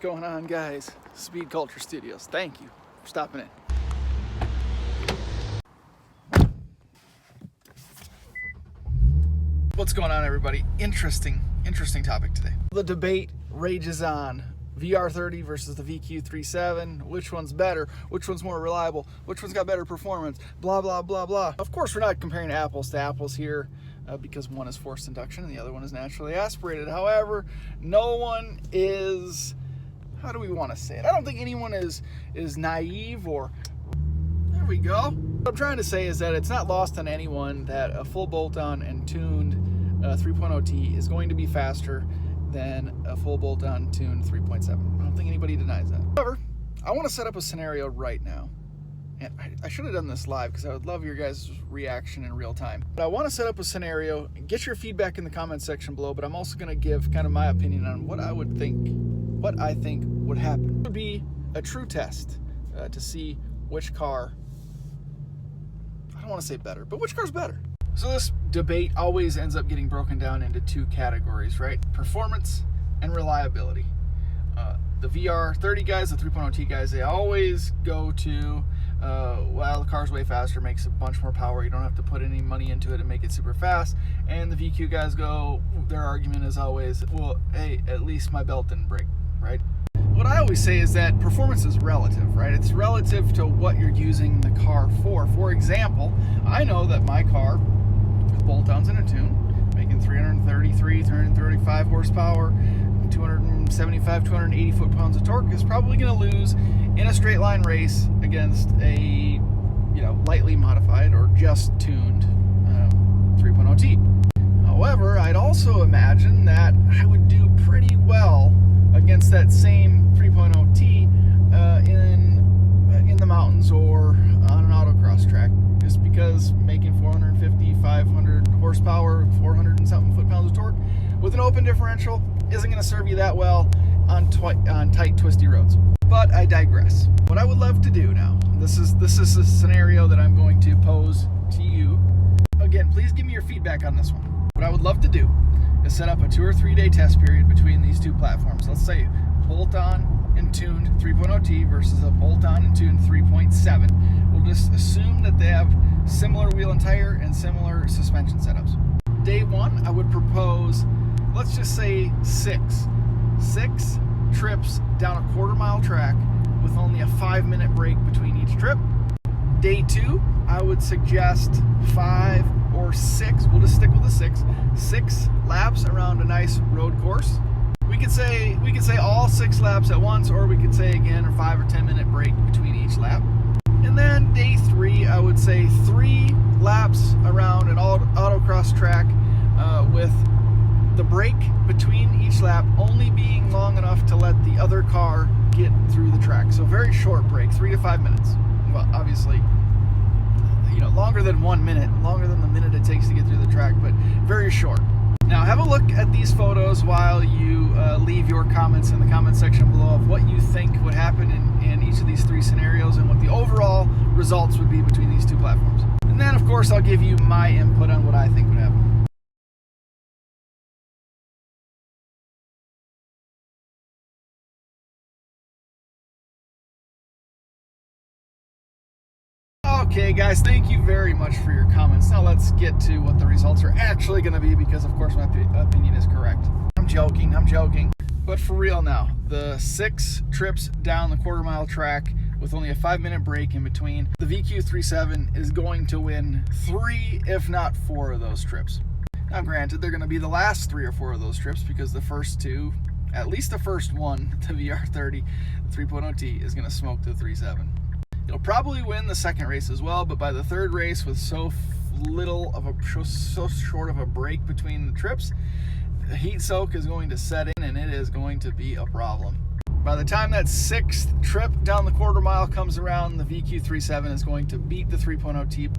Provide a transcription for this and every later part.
going on, guys? Speed Culture Studios. Thank you for stopping in. What's going on, everybody? Interesting topic today. The debate rages on. VR30 versus the VQ37. Which one's better? Which one's more reliable? Which one's got better performance? Blah, blah, blah, blah. Of course, we're not comparing apples to apples here because one is forced induction and the other one is naturally aspirated. However, no one is, how do we want to say it? I don't think anyone is naive or, there we go. What I'm trying to say is that it's not lost on anyone that a full bolt-on and tuned 3.0T is going to be faster than a full bolt-on tuned 3.7. I don't think anybody denies that. However, I want to set up a scenario right now. And I should have done this live because I would love your guys' reaction in real time. But I want to set up a scenario, get your feedback in the comment section below, but I'm also going to give kind of my opinion on what I think would happen. It would be a true test to see which car, I don't want to say better, but which car's better. So this debate always ends up getting broken down into two categories, right? Performance and reliability. The VR30 guys, the 3.0T guys, they always go to, well, the car's way faster, makes a bunch more power, you don't have to put any money into it and make it super fast. And the VQ guys go, their argument is always, well, hey, at least my belt didn't break, right? What I always say is that performance is relative, right? It's relative to what you're using the car for. For example, I know that my car, with bolt-ons and a tune, making 333, 335 horsepower, 275, 280 foot-pounds of torque, is probably going to lose in a straight line race against a, lightly modified or just tuned 3.0T. However, I'd also imagine that I would do pretty well against that same 3.0T in the mountains or on an autocross track, just because making 450, 500 horsepower, 400 and something foot-pounds of torque with an open differential isn't going to serve you that well on tight, twisty roads. But I digress. What I would love to do now, this is a scenario that I'm going to pose to you. Again, please give me your feedback on this one. What I would love to do is set up a 2 or 3 day test period between these two platforms. Let's say bolt-on and tuned 3.0T versus a bolt-on and tuned 3.7. We'll just assume that they have similar wheel and tire and similar suspension setups. Day one, I would propose, let's just say six trips down a quarter-mile track with only a 5-minute break between each trip. Day two, I would suggest 5 or 6, we'll just stick with the 6 laps around a nice road course. We could say all 6 laps at once, or we could say again a 5 or 10 minute break between each lap. And then day 3, I would say 3 laps around an autocross track with the break between each lap only being long enough to let the other car get through the track. So very short break, 3 to 5 minutes. Well, obviously, longer than 1 minute, longer than the minute it takes to get through the track, but very short. Now have a look at these photos while you leave your comments in the comment section below of what you think would happen in each of these 3 scenarios and what the overall results would be between these 2 platforms. And then, of course, I'll give you my input on what I think would happen. Okay, guys, thank you very much for your comments. Now let's get to what the results are actually going to be, because, of course, my opinion is correct. I'm joking. But for real now, the 6 trips down the quarter-mile track with only a 5-minute break in between, the VQ37 is going to win 3, if not 4 of those trips. Now, granted, they're going to be the last 3 or 4 of those trips because the first 2, at least the first one, the VR30, the 3.0T, is going to smoke the 3.7. It'll probably win the second race as well, but by the third race, with so short of a break between the trips, the heat soak is going to set in and it is going to be a problem. By the time that 6th trip down the quarter mile comes around, the VQ37 is going to beat the 3.0T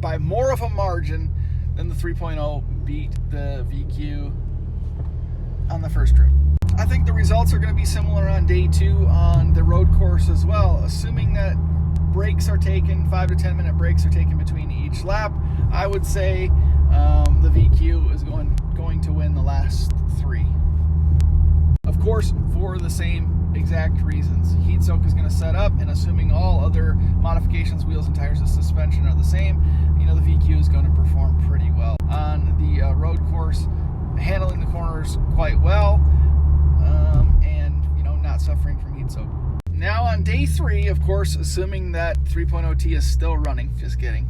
by more of a margin than the 3.0 beat the VQ on the first trip. I think the results are going to be similar on day 2 on the road course as well, assuming that breaks are taken, 5 to 10 minute breaks are taken between each lap. I would say the VQ is going to win the last 3. Of of course, for the same exact reasons. Heat soak is going to set up, and assuming all other modifications, wheels and tires and suspension are the same, you know, the VQ is going to perform pretty well. On the road course, handling the corners quite well, and, you know, not suffering from heat soak. Now on day 3, of course, assuming that 3.0T is still running, just kidding.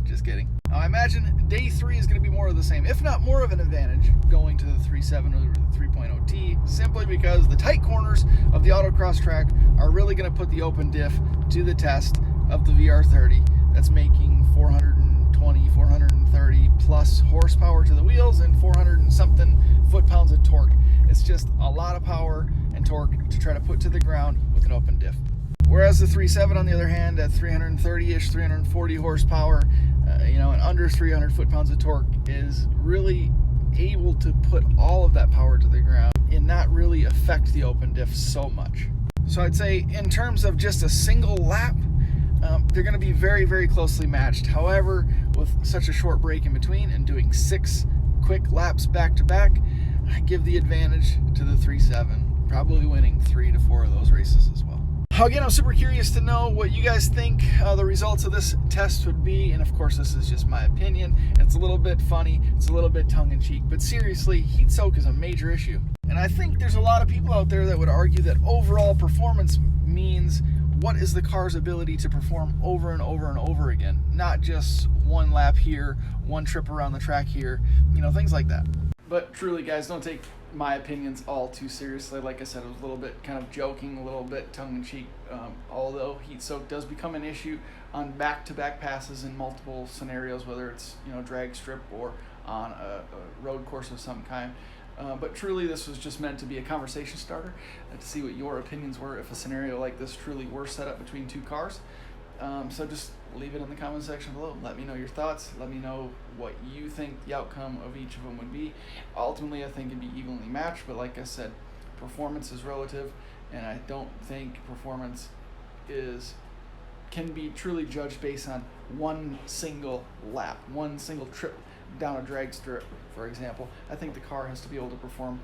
Now I imagine day 3 is going to be more of the same, if not more of an advantage, going to the 3.7 or the 3.0T, simply because the tight corners of the autocross track are really going to put the open diff to the test of the VR30. That's making 420, 430 plus horsepower to the wheels and 400 and something foot-pounds of torque. It's just a lot of power and torque to try to put to the ground with an open diff. Whereas the 3.7, on the other hand, at 330-ish, 340 horsepower, you know, and under 300 foot-pounds of torque, is really able to put all of that power to the ground and not really affect the open diff so much. So I'd say in terms of just a single lap, they're going to be very, very closely matched. However, with such a short break in between and doing 6 quick laps back to back, I give the advantage to the 3.7, probably winning 3 to 4 of those races as well. Again, I'm super curious to know what you guys think the results of this test would be, and of course this is just my opinion. It's a little bit funny, it's a little bit tongue-in-cheek, but seriously, heat soak is a major issue. And I think there's a lot of people out there that would argue that overall performance means what is the car's ability to perform over and over and over again, not just one lap here, one trip around the track here, you know, things like that. But truly, guys, don't take my opinions all too seriously. Like I said, it was a little bit kind of joking, a little bit tongue-in-cheek, although heat soak does become an issue on back-to-back passes in multiple scenarios, whether it's, you know, drag strip or on a road course of some kind. But truly, this was just meant to be a conversation starter to see what your opinions were if a scenario like this truly were set up between 2 cars. So just leave it in the comment section below. Let me know your thoughts. Let me know what you think the outcome of each of them would be. Ultimately, I think it'd be evenly matched, but like I said, performance is relative, and I don't think performance can be truly judged based on one single lap, one single trip down a drag strip, for example. I think the car has to be able to perform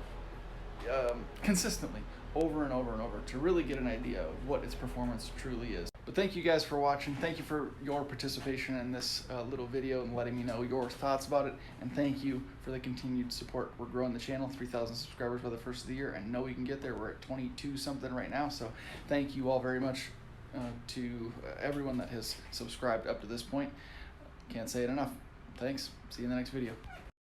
consistently over and over and over to really get an idea of what its performance truly is. But thank you guys for watching. Thank you for your participation in this little video and letting me know your thoughts about it. And thank you for the continued support. We're growing the channel, 3,000 subscribers by the first of the year. I know we can get there. We're at 22 something right now. So thank you all very much to everyone that has subscribed up to this point. Can't say it enough. Thanks. See you in the next video.